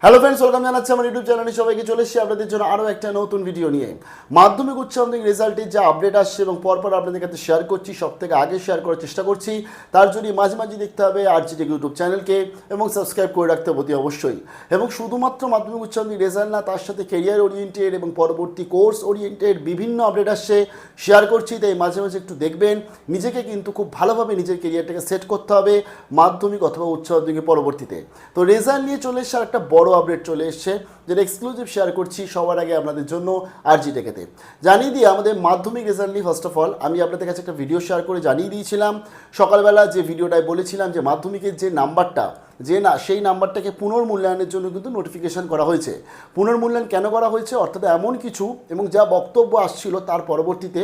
Hello friends, welcome জানাচ্ছি আমার YouTube চ্যানেলে সবাইকে। চলে এসেছি আপনাদের জন্য আরও একটা নতুন ভিডিও নিয়ে। মাধ্যমিক উচ্চ মাধ্যমিক রেজাল্টের যে আপডেট আসছে এবং পরপর আপনাদের কাছে শেয়ার করছি, সব থেকে আগে শেয়ার করার চেষ্টা করছি। তার জন্য মাঝে মাঝে দেখতে হবে আরজিটেক ইউটিউব চ্যানেলকে এবং সাবস্ক্রাইব করে রাখতে হবে অতি অবশ্যই। এবং শুধুমাত্র মাধ্যমিক উচ্চ মাধ্যমিক রেজাল্ট না, তার সাথে কেরিয়ার ওরিয়েন্টেড এবং পরবর্তী কোর্স ওরিয়েন্টেড বিভিন্ন আপডেট আসছে, শেয়ার করছি। তাই মাঝে মাঝে একটু দেখবেন। নিজেকে কিন্তু খুব ভালোভাবে নিজের কেরিয়ারটাকে সেট করতে হবে মাধ্যমিক অথবা উচ্চ মাধ্যমিকের পরবর্তীতে। তো রেজাল্ট নিয়ে চলে এসছে আর একটা বড় আপডেট চলে এসছে, যেটা এক্সক্লুসিভ শেয়ার করছি সবার আগে আপনাদের জন্য আরজিটেকেতে। জানিয়ে দিয়ে আমাদের মাধ্যমিক রেজাল্ট নিয়ে ফার্স্ট অফ অল আমি আপনাদের কাছে একটা ভিডিও শেয়ার করে জানিয়ে দিয়েছিলাম সকালবেলা, যে ভিডিওটায় বলেছিলাম যে মাধ্যমিকের যে নাম্বারটা সেই নাম্বারটাকে পুনর্মূল্যায়নের জন্য কিন্তু নোটিফিকেশান করা হয়েছে। পুনর্মূল্যায়ন কেন করা হয়েছে, অর্থাৎ এমন কিছু এবং যা বক্তব্য আসছিল তার পরবর্তীতে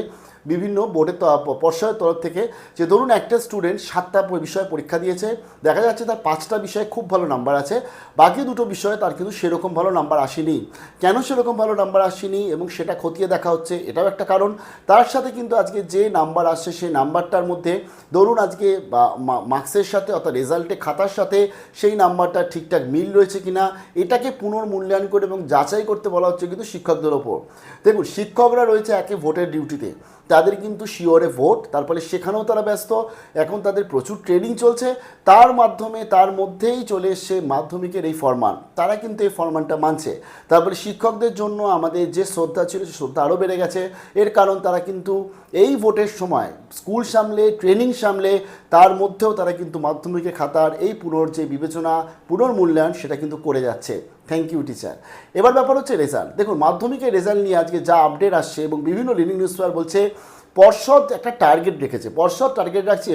বিভিন্ন বোর্ডের পর্ষদের তরফ থেকে, যে ধরুন একটা স্টুডেন্ট 7টা বিষয়ে পরীক্ষা দিয়েছে, দেখা যাচ্ছে তার 5টা বিষয়ে খুব ভালো নাম্বার আছে, বাকি 2টো বিষয়ে তার কিন্তু সেরকম ভালো নাম্বার আসেনি। কেন সেরকম ভালো নাম্বার আসেনি এবং সেটা খতিয়ে দেখা হচ্ছে, এটাও একটা কারণ। তার সাথে কিন্তু আজকে যে নাম্বার আসছে সেই নাম্বারটার মধ্যে ধরুন আজকে মার্কসের সাথে অর্থাৎ রেজাল্টে খাতার সাথে সেই নাম্বারটা ঠিকঠাক মিল রয়েছে কিনা, এটাকে পুনর্মূল্যায়ন করে এবং যাচাই করতে বলা হচ্ছে কিন্তু শিক্ষকদের ওপর। দেখুন, শিক্ষকরা রয়েছে একে ভোটের ডিউটিতে, তাদের কিন্তু শিওরে ভোট, তার ফলে সেখানেও তারা ব্যস্ত। এখন তাদের প্রচুর ট্রেনিং চলছে, তার মধ্যেই চলে এসছে মাধ্যমিকের এই ফরমান। তারা কিন্তু এই ফরমানটা মানছে। তারপরে শিক্ষকদের জন্য আমাদের যে শ্রদ্ধা ছিল সে শ্রদ্ধা আরও বেড়ে গেছে। এর কারণ তারা কিন্তু এই ভোটের সময় স্কুল সামলে ট্রেনিং সামলে তার মধ্যেও তারা কিন্তু মাধ্যমিকের খাতার এই যে বিবেচনা পুনর্মূল্যায়ন সেটা কিন্তু করে যাচ্ছে। Thank you teacher. এবার ব্যাপার হচ্ছে রেজাল্ট। দেখুন, মাধ্যমিকের রেজাল্ট নিয়ে আজকে যা আপডেট আসছে এবং বিভিন্ন লিডিং নিউজ পেপার বলছে পর্ষদ একটা টার্গেট রেখেছে। পর্ষদ টার্গেট রাখছে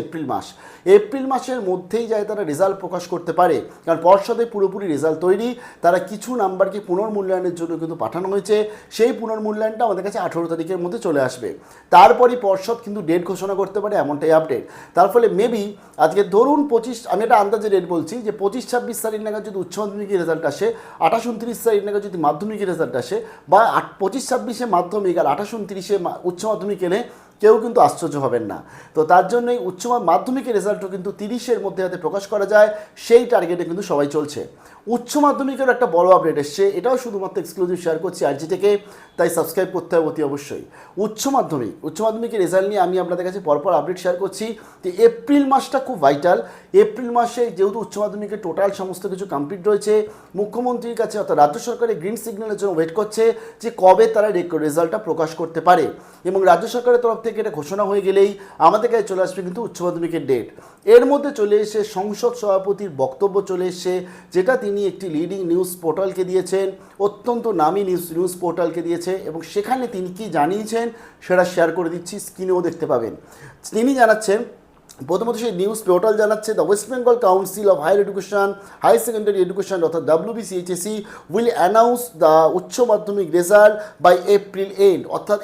এপ্রিল মাসের মধ্যেই যায় তারা রেজাল্ট প্রকাশ করতে পারে, কারণ পর্ষদের পুরোপুরি রেজাল্ট তৈরি। তারা কিছু নাম্বারকে পুনর্মূল্যায়নের জন্য কিন্তু পাঠানো হয়েছে। সেই পুনর্মূল্যায়নটা আমাদের কাছে 18 তারিখের মধ্যে চলে আসবে। তারপরই পর্ষদ কিন্তু ডেট ঘোষণা করতে পারে, এমনটাই আপডেট। তার ফলে মেবি আজকে ধরুন 25, আমি একটা আন্দাজে ডেট বলছি, যে 25-26 তারিখ নাগাদ যদি উচ্চ মাধ্যমিকের রেজাল্ট আসে, 28-29 তারিখ নাগাদ যদি মাধ্যমিকের রেজাল্ট আসে, বা 25-26-এ মাধ্যমিক আর 28-29-এ উচ্চ মাধ্যমিক এলে কেউ কিন্তু আশ্চর্য হবেন না। তো তার জন্যই উচ্চ মাধ্যমিকের রেজাল্টও কিন্তু 30-এর মধ্যে যাতে প্রকাশ করা যায় সেই টার্গেটে কিন্তু সবাই চলছে। উচ্চ মাধ্যমিকের একটা বড় আপডেট এসছে, এটাও শুধুমাত্র এক্সক্লুসিভ শেয়ার করছি আরজি থেকে, তাই সাবস্ক্রাইব করতে হবে অতি অবশ্যই। উচ্চ মাধ্যমিকের রেজাল্ট নিয়ে আমি আপনাদের কাছে পরপর আপডেট শেয়ার করছি। যে এপ্রিল মাসটা খুব ভাইটাল। এপ্রিল মাসে যেহেতু উচ্চ মাধ্যমিকের টোটাল সমস্ত কিছু কমপ্লিট রয়েছে, মুখ্যমন্ত্রীর কাছে অর্থাৎ রাজ্য সরকারের গ্রিন সিগন্যালের জন্য ওয়েট করছে যে কবে তারা রেজাল্টটা প্রকাশ করতে পারে। এবং রাজ্য সরকারের তরফ থেকে এটা ঘোষণা হয়ে গেলেই আমাদের কাছে চলে আসবে কিন্তু উচ্চ মাধ্যমিকের ডেট। এর মধ্যে চলে এসে সংসদ সভাপতির বক্তব্য চলে এসছে, যেটা তিনি একটি লিডিং নিউজ পোর্টালকে দিয়েছেন, অত্যন্ত নামী নিউজ পোর্টালকে দিয়েছে, এবং সেখানে তিনি কি জানিয়েছেন সেটা শেয়ার করে দিচ্ছি, স্ক্রিনেও দেখতে পাবেন। তিনি জানাচ্ছেন, প্রথমত সেই নিউজ পোর্টাল জানাচ্ছে, the West Bengal council of higher secondary education অর্থাৎ WBCHSE will announce the Uchcha Madhyamik result by April and, অর্থাৎ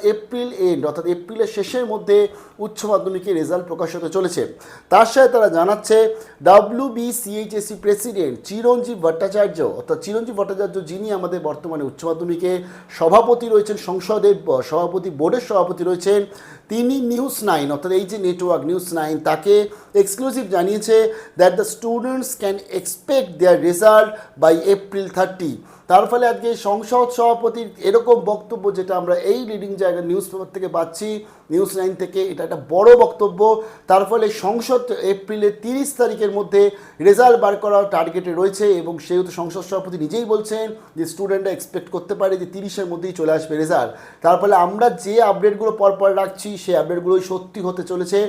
এপ্রিলের শেষের মধ্যে উচ্চ মাধ্যমিকের রেজাল্ট প্রকাশ হতে চলেছে। তার সাথে তারা জানাচ্ছে WBCHSE প্রেসিডেন্ট চিরঞ্জীব ভট্টাচার্য, অর্থাৎ চিরঞ্জীব ভট্টাচার্য যিনি আমাদের বর্তমানে উচ্চ মাধ্যমিকে সভাপতি রয়েছেন, সংসদের সভাপতি, বোর্ডের সভাপতি রয়েছেন, তিনি নিউজ 9 অর্থাৎ এই যে নেটওয়ার্ক নিউজ 9 তাকে এক্সক্লুসিভ জানিয়েছে that the students can expect their result by April 30। তার ফলে আজকে সংসদ সভাপতির এরকম বক্তব্য, যেটা আমরা এই লিডিং জায়গায় নিউজ পেপার থেকে পাচ্ছি, নিউজ 9 থেকে, এটা একটা বড় বক্তব্য। তার ফলে সংসদ এপ্রিলের 30 তারিখের মধ্যে রেজাল্ট বার করার টার্গেটে রয়েছে, এবং সেহেতু সংসদ সভাপতি নিজেই বলছেন যে স্টুডেন্টরা এক্সপেক্ট করতে পারে যে 30-এর মধ্যেই চলে আসবে রেজাল্ট। তার ফলে আমরা যে আপডেটগুলো পরপর রাখছি সেই আপডেটগুলোই সত্যি হতে চলেছে।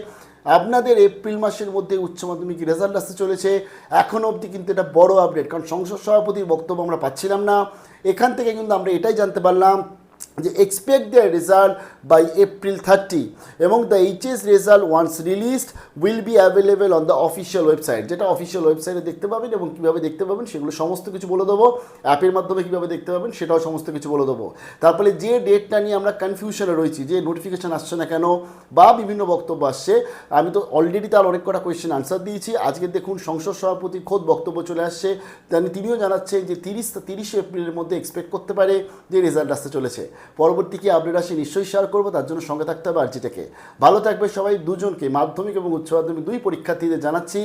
আপনাদের এপ্রিল মাসের মধ্যে উচ্চ মাধ্যমিক রেজাল্ট আসতে চলেছে। এখনও অবধি কিন্তু এটা বড় আপডেট, কারণ সংসদ সভাপতির বক্তব্য আমরা পাচ্ছিলাম না। এখান থেকে কিন্তু আমরা এটাই জানতে পারলাম যে expect their result by April 30, এবং the HS result once released will be available on the official website, যেটা অফিসিয়াল ওয়েবসাইটে দেখতে পাবেন, এবং কীভাবে দেখতে পাবেন সেগুলো সমস্ত কিছু বলে দেবো। অ্যাপের মাধ্যমে কীভাবে দেখতে পাবেন সেটাও সমস্ত কিছু বলে দেবো। তারপরে যে ডেটটা নিয়ে আমরা কনফিউশনে রয়েছি, যে নোটিফিকেশান আসছে না কেন বা বিভিন্ন বক্তব্য আসছে, আমি তো অলরেডি তার অনেক কটা কোয়েশ্চেন আনসার দিয়েছি। আজকে দেখুন সংসদ সভাপতির খোদ বক্তব্য চলে আসছে, তিনিও জানাচ্ছেন যে 30 এপ্রিলের মধ্যে এক্সপেক্ট করতে পারে যে রেজাল্ট আসতে চলেছে। পরবর্তী কি আপডেট আসে নিশ্চয়ই শেয়ার করবো, তার জন্য সঙ্গে থাকতে হবে আরজিটেকে। ভালো থাকবে সবাই। দুজনকে মাধ্যমিক এবং উচ্চ মাধ্যমিক দুই পরীক্ষার্থীদের জানাচ্ছি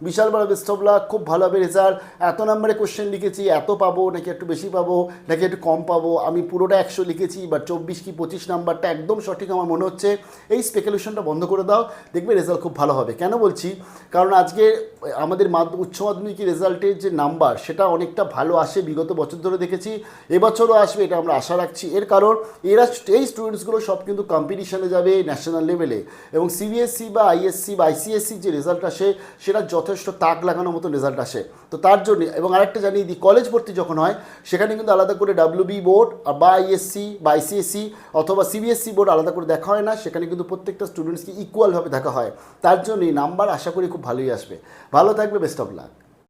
বিশাল বড় বেস্ট অফ লাক, খুব ভালো হবে রেজাল্ট। এত নাম্বারে কোশ্চেন লিখেছি, এত পাবো নাকি একটু বেশি পাবো নাকি একটু কম পাবো, আমি পুরোটা 100 লিখেছি বা 24 কি 25 নাম্বারটা একদম সঠিক আমার মনে হচ্ছে, এই স্পেকুলেশনটা বন্ধ করে দাও, দেখবে রেজাল্ট খুব ভালো হবে। কেন বলছি, কারণ আজকে আমাদের উচ্চ মাধ্যমিক রেজাল্টের যে নাম্বার সেটা অনেকটা ভালো আসে, বিগত বছর ধরে দেখেছি, এবছরও আসবে এটা আমরা আশা রাখছি। এর কারণ এই স্টুডেন্টসগুলো সব কিন্তু কম্পিটিশনে যাবে ন্যাশনাল লেভেলে, এবং সিবিএসসি বা আইএসসি বা আইসিএসসি যে রেজাল্ট আসে সেটা যথেষ্ট তাক লাগানোর মতো রেজাল্ট আসে। তো তার জন্য, এবং আরেকটা জানিয়ে দিই, কলেজ ভর্তি যখন হয় সেখানে কিন্তু আলাদা করে ডাব্লিউবি বোর্ড বা আইএসসি বা আইসিএসসি অথবা সিবিএসসি বোর্ড আলাদা করে দেখা হয় না, সেখানে কিন্তু প্রত্যেকটা স্টুডেন্টসকে ইকুয়ালভাবে দেখা হয়। তার জন্যই নাম্বার আশা করি খুব ভালোই আসবে। ভালো থাকবে, বেস্ট অফ লাক।